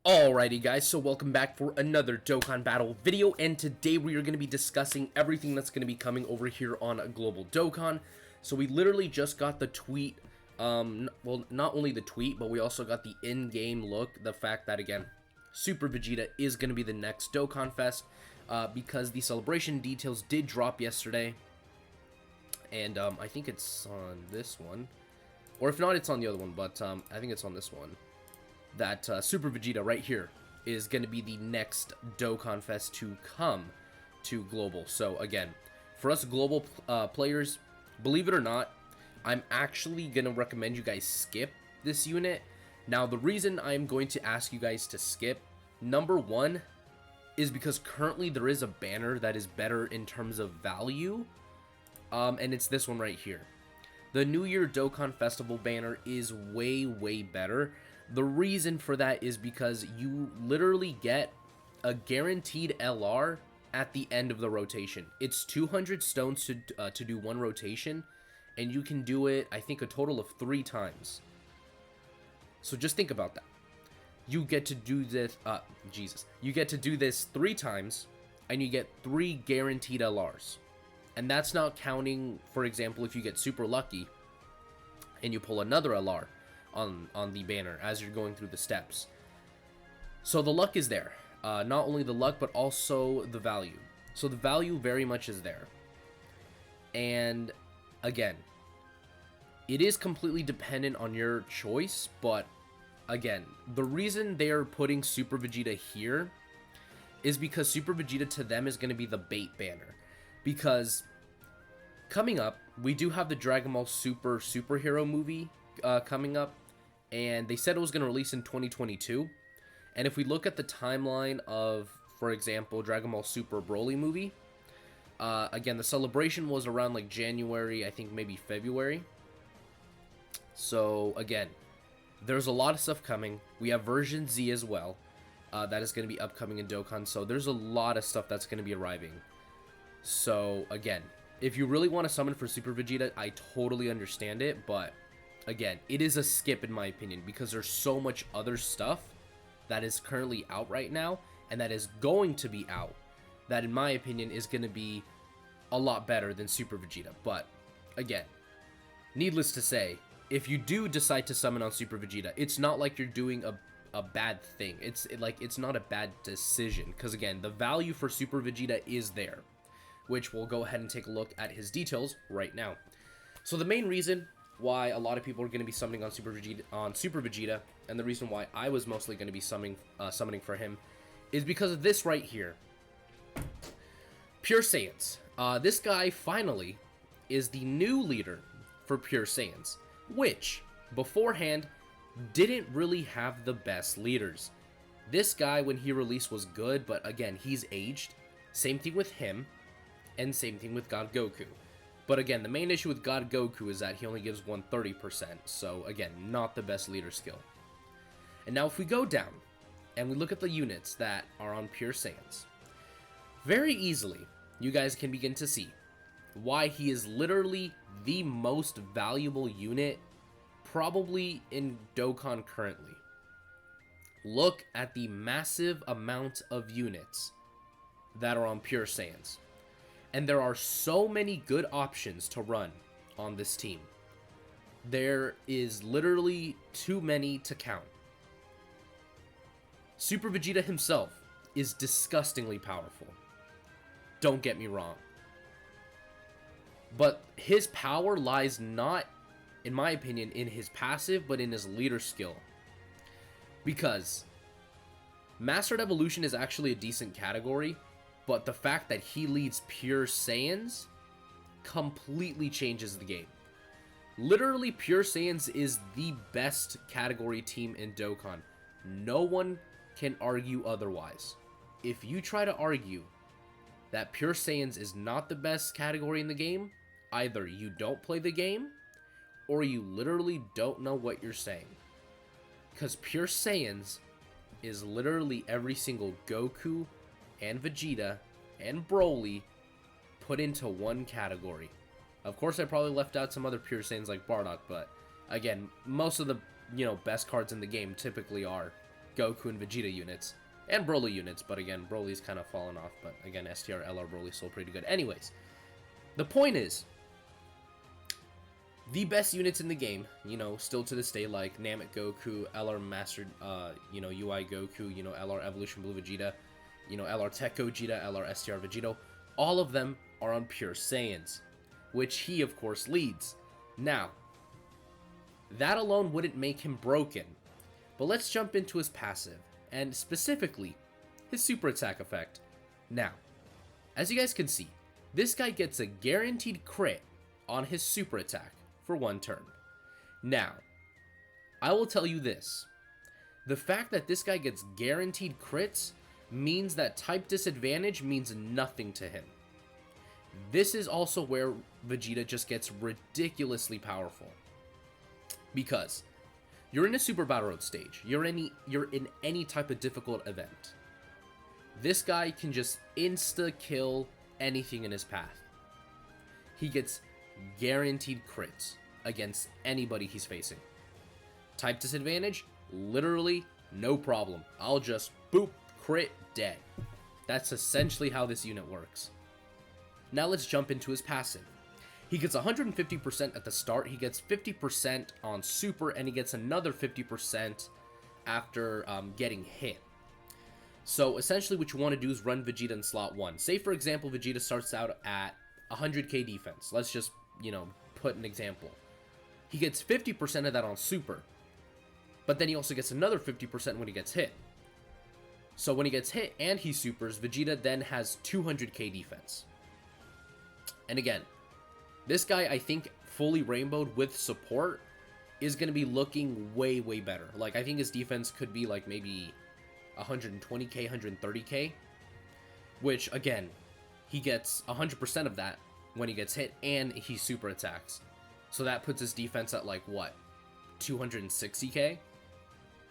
Alrighty guys, so welcome back for another Dokkan Battle video, and today we are going to be discussing everything that's going to be coming over here on Global Dokkan. So we literally just got the tweet, well, not only the tweet, but we also got the in-game look, the fact that, again, Super Vegeta is going to be the next Dokkan Fest, because the celebration details did drop yesterday, and I think it's on this one, or if not, it's on the other one, but I think it's on this one. That Super Vegeta right here is going to be the next Dokkan Fest to come to Global. So again, for us Global players, believe it or not, I'm actually going to recommend you guys skip this unit. Now, the reason I'm going to ask you guys to skip, number one, is because currently there is a banner that is better in terms of value, and it's this one right here. The New Year Dokkan Festival banner is way better. The reason for that is because you literally get a guaranteed LR at the end of the rotation. It's 200 stones to do one rotation, and you can do it, I think, a total of 3 times. So just think about that. You get to do this, you get to do this 3 times, and you get 3 guaranteed LRs. And that's not counting, for example, if you get super lucky, and you pull another LR on the banner as you're going through the steps. So the luck is there. Not only the luck, but also the value. So the value very much is there. And again, it is completely dependent on your choice, but again, the reason they're putting Super Vegeta here is because Super Vegeta to them is going to be the bait banner. Because coming up, we do have the Dragon Ball Super superhero movie coming up, and they said it was going to release in 2022. And if we look at the timeline of, for example, Dragon Ball Super Broly movie, again, the celebration was around like January, I think maybe February. So again, there's a lot of stuff coming. We have version Z as well, that is going to be upcoming in Dokkan. So there's a lot of stuff that's going to be arriving. So again, if you really want to summon for Super Vegeta, I totally understand it, but again, it is a skip in my opinion, because there's so much other stuff that is currently out right now, and that is going to be out, that in my opinion is going to be a lot better than Super Vegeta. But again, needless to say, if you do decide to summon on Super Vegeta, it's not like you're doing a bad thing. It's not a bad decision, because again, the value for Super Vegeta is there, which we'll go ahead and take a look at his details right now. So the main reason why a lot of people are going to be summoning on Super Vegeta, and the reason why I was mostly going to be summoning for him, is because of this right here. Pure Saiyans. This guy finally is the new leader for Pure Saiyans, which beforehand didn't really have the best leaders. This guy, when he released, was good, but again, he's aged. Same thing with him, and same thing with God Goku. But again, the main issue with God Goku is that he only gives 130%, so again, not the best leader skill. And now if we go down, and we look at the units that are on Pure Saiyans, very easily, you guys can begin to see why he is literally the most valuable unit, probably in Dokkan currently. Look at the massive amount of units that are on Pure Saiyans. And there are so many good options to run on this team. There is literally too many to count. Super Vegeta himself is disgustingly powerful. Don't get me wrong. But his power lies not, in my opinion, in his passive, but in his leader skill. Because Mastered Evolution is actually a decent category, but the fact that he leads Pure Saiyans completely changes the game. Literally, Pure Saiyans is the best category team in Dokkan. No one can argue otherwise. If you try to argue that Pure Saiyans is not the best category in the game, either you don't play the game, or you literally don't know what you're saying. Because Pure Saiyans is literally every single Goku and Vegeta and Broly put into one category. Of course, I probably left out some other Pure Saiyans like Bardock, but again, most of the best cards in the game typically are Goku and Vegeta units, and Broly units, but again, Broly's kind of fallen off, but again, STR, LR, Broly's still pretty good. Anyways, the point is, the best units in the game, you know, still to this day, like Namek Goku, LR Mastered, you know, UI Goku, you know, LR Evolution Blue Vegeta, you know, LR Tech Gogeta, LR STR Vegito, all of them are on pure Saiyans, which he, of course, leads. Now, that alone wouldn't make him broken, but let's jump into his passive, and specifically, his super attack effect. Now, as you guys can see, this guy gets a guaranteed crit on his super attack for 1 turn. Now, I will tell you this. The fact that this guy gets guaranteed crits means that type disadvantage means nothing to him. This is also where Vegeta just gets ridiculously powerful. Because you're in a Super Battle Road stage. You're in any type of difficult event. This guy can just insta-kill anything in his path. He gets guaranteed crits against anybody he's facing. Type disadvantage, literally no problem. I'll just boop, crit, dead. That's essentially how this unit works. Now let's jump into his passive. He gets 150% at the start, he gets 50% on super, and he gets another 50% after getting hit. So essentially what you want to do is run Vegeta in slot 1. Say for example Vegeta starts out at 100k defense. Let's just, you know, put an example. He gets 50% of that on super, but then he also gets another 50% when he gets hit. So when he gets hit and he supers, Vegeta then has 200k defense. And again, this guy, I think, fully rainbowed with support is going to be looking way, way better. Like, I think his defense could be, like, maybe 120k, 130k. Which, again, he gets 100% of that when he gets hit, and he super attacks. So that puts his defense at, like, what? 260k?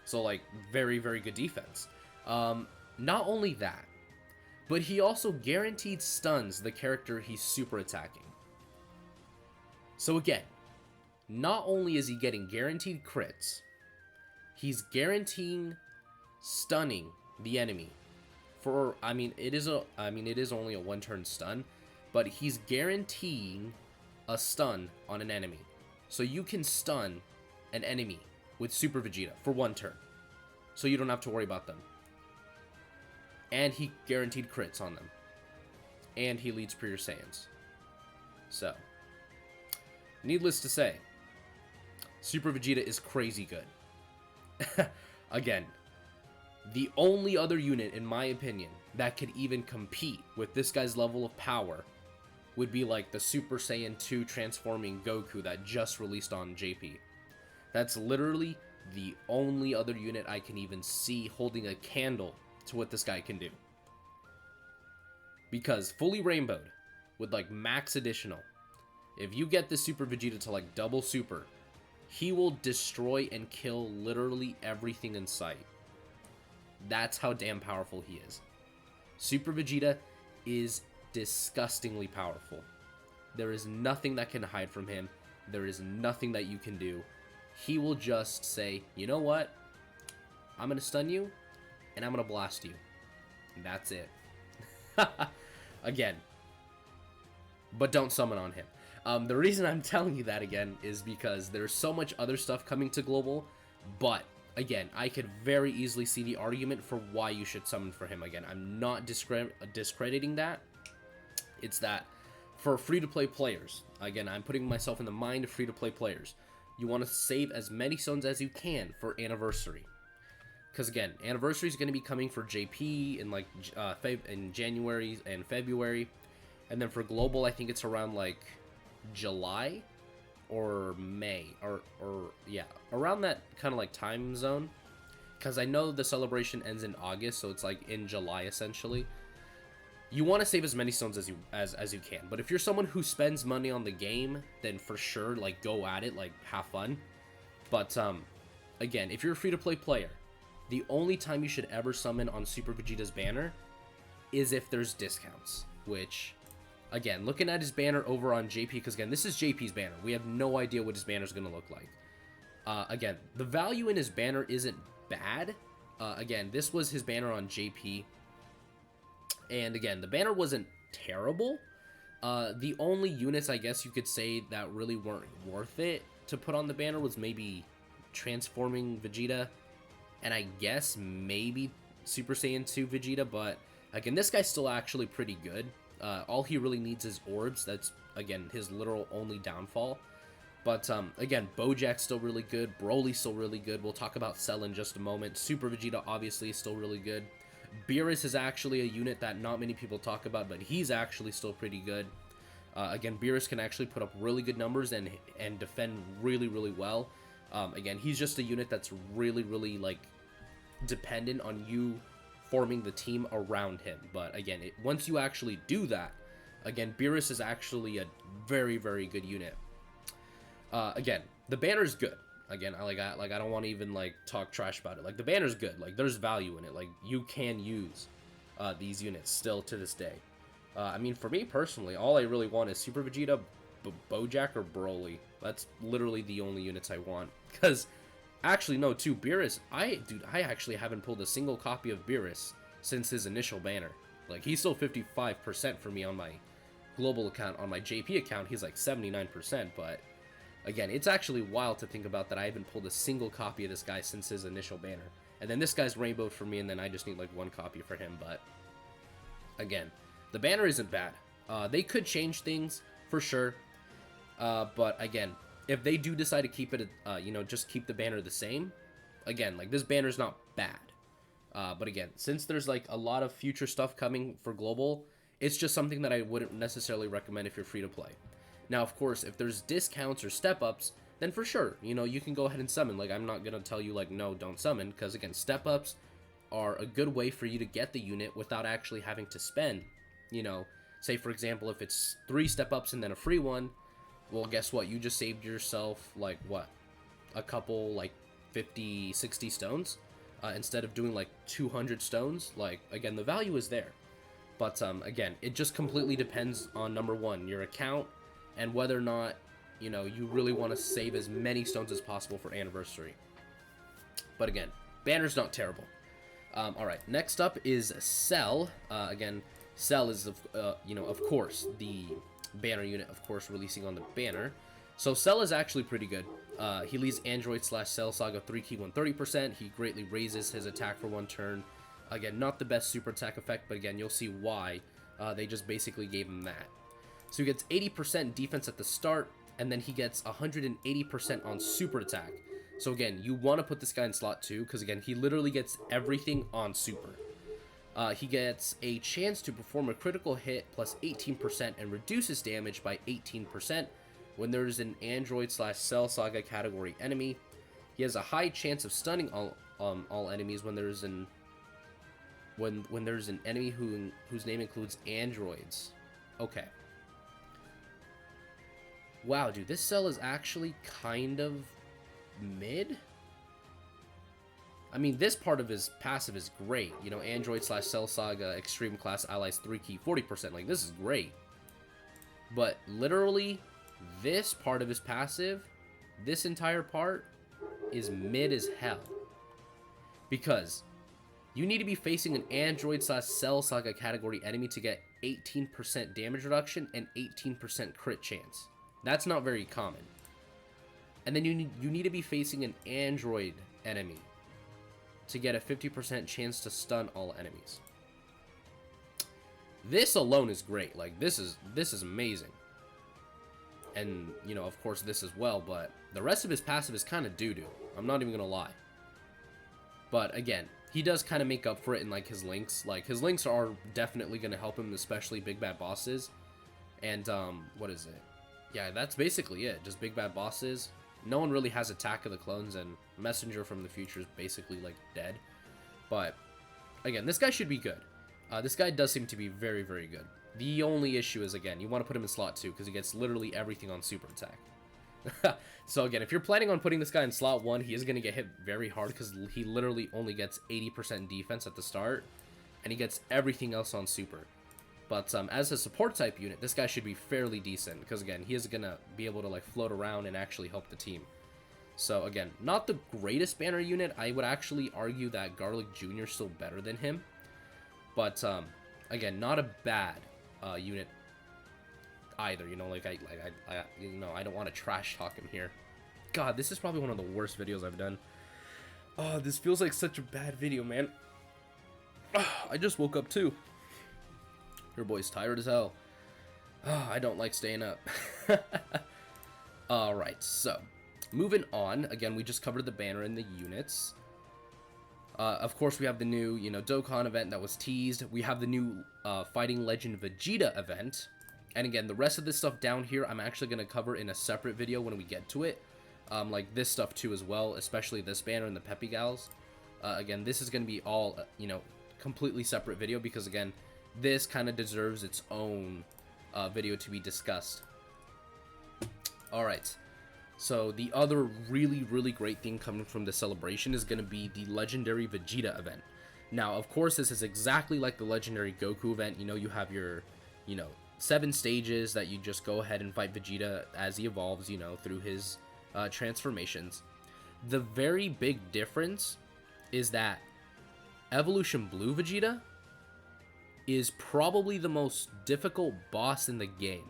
So, like, very, very good defense. Not only that, but he also guaranteed stuns the character he's super attacking. So again, not only is he getting guaranteed crits, he's guaranteeing stunning the enemy for, I mean, it is only a 1-turn stun, but he's guaranteeing a stun on an enemy. So you can stun an enemy with Super Vegeta for 1 turn. So you don't have to worry about them. And he guaranteed crits on them. And he leads Pure Saiyans. So, needless to say, Super Vegeta is crazy good. Again, the only other unit, in my opinion, that could even compete with this guy's level of power would be like the Super Saiyan 2 transforming Goku that just released on JP. That's literally the only other unit I can even see holding a candle to what this guy can do. Because fully rainbowed, with like max additional, if you get the Super Vegeta to like double super, he will destroy and kill literally everything in sight. That's how damn powerful he is. Super Vegeta is disgustingly powerful. There is nothing that can hide from him. There is nothing that you can do. He will just say, you know what? I'm going to stun you, and I'm going to blast you. That's it. Again. But don't summon on him. The reason I'm telling you that again is because there's so much other stuff coming to Global, but again, I could very easily see the argument for why you should summon for him. Again, I'm not discrediting that. It's that for free-to-play players, again, I'm putting myself in the mind of free-to-play players, you want to save as many stones as you can for Anniversary. Because again, Anniversary is going to be coming for JP in like in January and February. And then for Global, I think it's around like July or May, or yeah, around that kind of like time zone. Because I know the celebration ends in August, so it's like in July essentially. You want to save as many stones as you can. But if you're someone who spends money on the game, then for sure, like, go at it, like, have fun. But again, if you're a free-to-play player, the only time you should ever summon on Super Vegeta's banner is if there's discounts. Which, again, looking at his banner over on JP, because again, this is JP's banner. We have no idea what his banner is going to look like. Again, the value in his banner isn't bad, Again, this was his banner on JP. And again, the banner wasn't terrible. The only units I guess you could say that really weren't worth it to put on the banner was maybe transforming Vegeta, and I guess maybe Super Saiyan 2 Vegeta, but again, this guy's still actually pretty good. All he really needs is orbs. That's, again, his literal only downfall. But, again, Bojack's still really good. Broly's still really good. We'll talk about Cell in just a moment. Super Vegeta, obviously, is still really good. Beerus is actually a unit that not many people talk about, but he's actually still pretty good. Again, Beerus can actually put up really good numbers and defend really, really well. Again, he's just a unit that's really, really, like, dependent on you forming the team around him. But, again, once you actually do that, again, Beerus is actually a very, very good unit. Again, the banner's good. Again, I don't want to even, like, talk trash about it. Like, the banner's good. Like, there's value in it. Like, you can use these units still to this day. I mean, for me personally, all I really want is Super Vegeta, Bojack, or Broly. That's literally the only units I want. Because, actually, no, too, Beerus, I actually haven't pulled a single copy of Beerus since his initial banner. Like, he's still 55% for me on my global account. On my JP account, he's like 79%, but again, it's actually wild to think about that I haven't pulled a single copy of this guy since his initial banner. And then this guy's rainbowed for me, and then I just need like one copy for him. But again, the banner isn't bad. They could change things for sure. But again, if they do decide to keep it, you know, just keep the banner the same, again, like, this banner's not bad. But again, since there's like a lot of future stuff coming for global, it's just something that I wouldn't necessarily recommend if you're free to play. Now, of course, if there's discounts or step-ups, then for sure, you know, you can go ahead and summon. Like, I'm not going to tell you, like, no, don't summon, because, again, step-ups are a good way for you to get the unit without actually having to spend, you know, say, for example, if it's 3 step-ups and then a free one, well, guess what? You just saved yourself, like, what? A couple, like, 50, 60 stones, instead of doing, like, 200 stones. Like, again, the value is there. But, again, it just completely depends on, number one, your account, and whether or not, you know, you really want to save as many stones as possible for anniversary. But again, banner's not terrible. Alright, next up is Cell. Again, Cell is, you know, of course, the banner unit, of course, releasing on the banner. So Cell is actually pretty good. He leads Android / Cell Saga 3 key 130%. He greatly raises his attack for 1 turn. Again, not the best super attack effect, but again, you'll see why. They just basically gave him that. So he gets 80% defense at the start, and then he gets 180% on super attack. So again, you want to put this guy in slot 2, because again, he literally gets everything on super. He gets a chance to perform a critical hit plus 18% and reduces damage by 18% when there's an Android / Cell Saga category enemy. He has a high chance of stunning all enemies when there's an enemy whose name includes androids. Okay. Wow, dude, this Cell is actually kind of mid? I mean, this part of his passive is great. You know, Android / Cell Saga, Extreme Class Allies 3 key, 40%. Like, this is great. But literally, this part of his passive, this entire part, is mid as hell. Because you need to be facing an Android / Cell Saga category enemy to get 18% damage reduction and 18% crit chance. That's not very common. And then you need to be facing an android enemy to get a 50% chance to stun all enemies. This alone is great. Like, this is amazing. And, you know, of course this as well, but the rest of his passive is kind of doo-doo. I'm not even gonna lie. But again, he does kind of make up for it in, like, his links. Like, his links are definitely gonna help him, especially big bad bosses. And what is it? Yeah, that's basically it. Just big bad bosses. No one really has Attack of the Clones, and Messenger from the Future is basically, like, dead. But, again, this guy should be good. This guy does seem to be very, very good. The only issue is, again, you want to put him in slot 2, because he gets literally everything on super attack. So, again, if you're planning on putting this guy in slot 1, he is going to get hit very hard, because he literally only gets 80% defense at the start, and he gets everything else on super. But as a support type unit, this guy should be fairly decent, because again, he is going to be able to, like, float around and actually help the team. So again, not the greatest banner unit. I would actually argue that Garlic Jr. is still better than him. But again, not a bad unit either. You know, like I don't want to trash talk him here. God, this is probably one of the worst videos I've done. Oh, this feels like such a bad video, man. I just woke up too. Your boy's tired as hell. I don't like staying up. Alright, so moving on. Again, we just covered the banner and the units. Of course, we have the new, you know, Dokkan event that was teased. We have the new Fighting Legend Vegeta event. And again, the rest of this stuff down here, I'm actually going to cover in a separate video when we get to it. Like this stuff too as well, especially this banner and the Peppy Gals. Again, this is going to be all, you know, completely separate video because, again, this kind of deserves its own video to be discussed. Alright, so the other really great thing coming from the celebration is going to be the Legendary Vegeta event. Now, of course, this is exactly like the Legendary Goku event. You know, you have your, you know, 7 stages that you just go ahead and fight Vegeta as he evolves, you know, through his transformations. The very big difference is that Evolution Blue Vegeta is probably the most difficult boss in the game.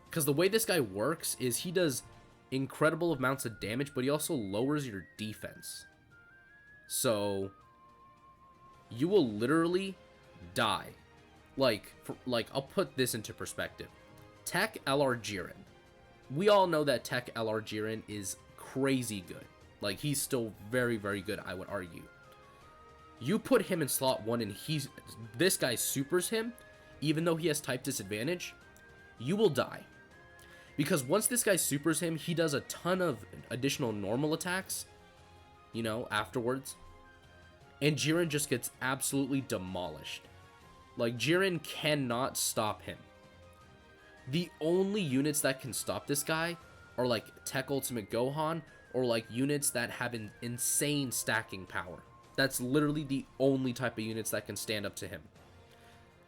Because the way this guy works is he does incredible amounts of damage, but he also lowers your defense. So you will literally die. Like I'll put this into perspective. Tech LR Jiren. We all know that Tech LR Jiren is crazy good. Like, he's still very good, I would argue. You put him in slot 1 and this guy supers him, even though he has type disadvantage, you will die. Because once this guy supers him, he does a ton of additional normal attacks, you know, afterwards. And Jiren just gets absolutely demolished. Like, Jiren cannot stop him. The only units that can stop this guy are like Tech Ultimate Gohan or like units that have an insane stacking power. That's literally the only type of units that can stand up to him.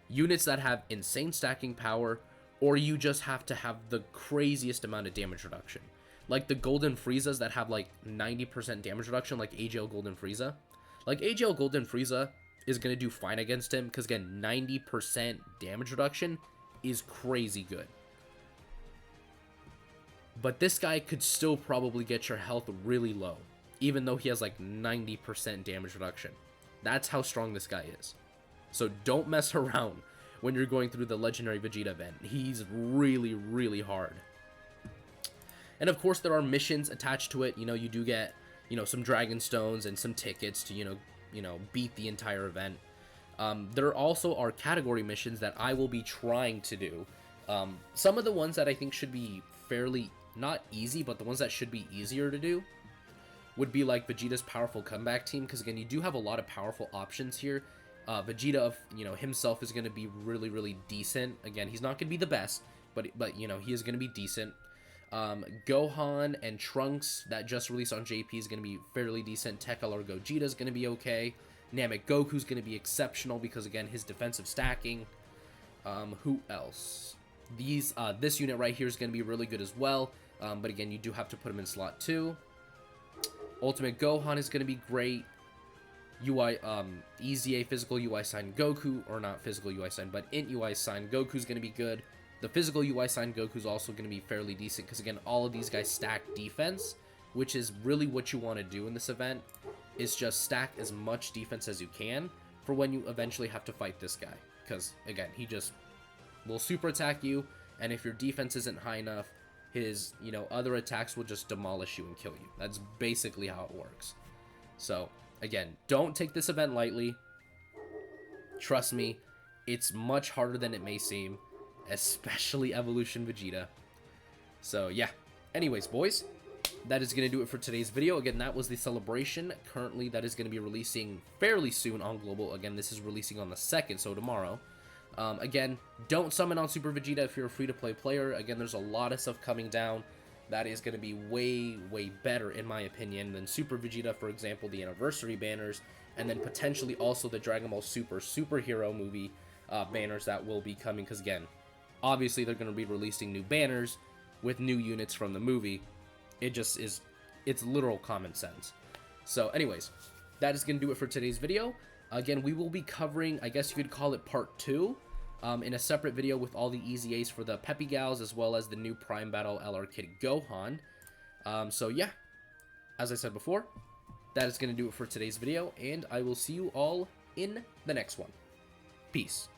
Units that have insane stacking power, or you just have to have the craziest amount of damage reduction. Like the Golden Friezas that have like 90% damage reduction, like AGL Golden Frieza. Like AGL Golden Frieza is going to do fine against him because, again, 90% damage reduction is crazy good. But this guy could still probably get your health really low, even though he has like 90% damage reduction. That's how strong this guy is. So don't mess around when you're going through the Legendary Vegeta event. He's really hard. And of course there are missions attached to it. You know, you do get, you know, some Dragon Stones and some tickets to, you know, beat the entire event. There also are category missions that I will be trying to do. Some of the ones that I think should be fairly, not easy, but the ones that should be easier to do would be like Vegeta's Powerful Comeback Team, because again, you do have a lot of powerful options here. Vegeta, you know, himself is going to be really decent. Again, he's not going to be the best, but you know, he is going to be decent. Gohan and Trunks that just released on JP is going to be fairly decent. Tech LR Gogeta is going to be okay. Namek Goku's going to be exceptional because, again, his defensive stacking. Who else? This unit right here is going to be really good as well. But again, you do have to put him in slot 2. Ultimate Gohan is going to be great. EZA Physical UI Sign Goku, or not Physical UI Sign, but Int UI Sign Goku is going to be good. The Physical UI Sign Goku is also going to be fairly decent because, again, all of these guys stack defense, which is really what you want to do in this event, is just stack as much defense as you can for when you eventually have to fight this guy. Because, again, he just will super attack you, and if your defense isn't high enough, his, you know, other attacks will just demolish you and kill you. That's basically how it works. So, again, don't take this event lightly. Trust me, it's much harder than it may seem, especially Evolution Vegeta. So, yeah. Anyways, boys, that is going to do it for today's video. Again, that was the celebration. Currently, that is going to be releasing fairly soon on Global. Again, this is releasing on the 2nd, so tomorrow. Again, don't summon on Super Vegeta if you're a free-to-play player. Again, there's a lot of stuff coming down that is going to be way better, in my opinion, than Super Vegeta, for example, the anniversary banners, and then potentially also the Dragon Ball Super superhero movie banners that will be coming, because, again, obviously they're going to be releasing new banners with new units from the movie. It it's literal common sense. So anyways, that is going to do it for today's video. Again, we will be covering, I guess you could call it part 2, in a separate video with all the easy A's for the Peppy Gals, as well as the new Prime Battle LR Kid Gohan. So yeah, as I said before, that is going to do it for today's video, and I will see you all in the next one. Peace.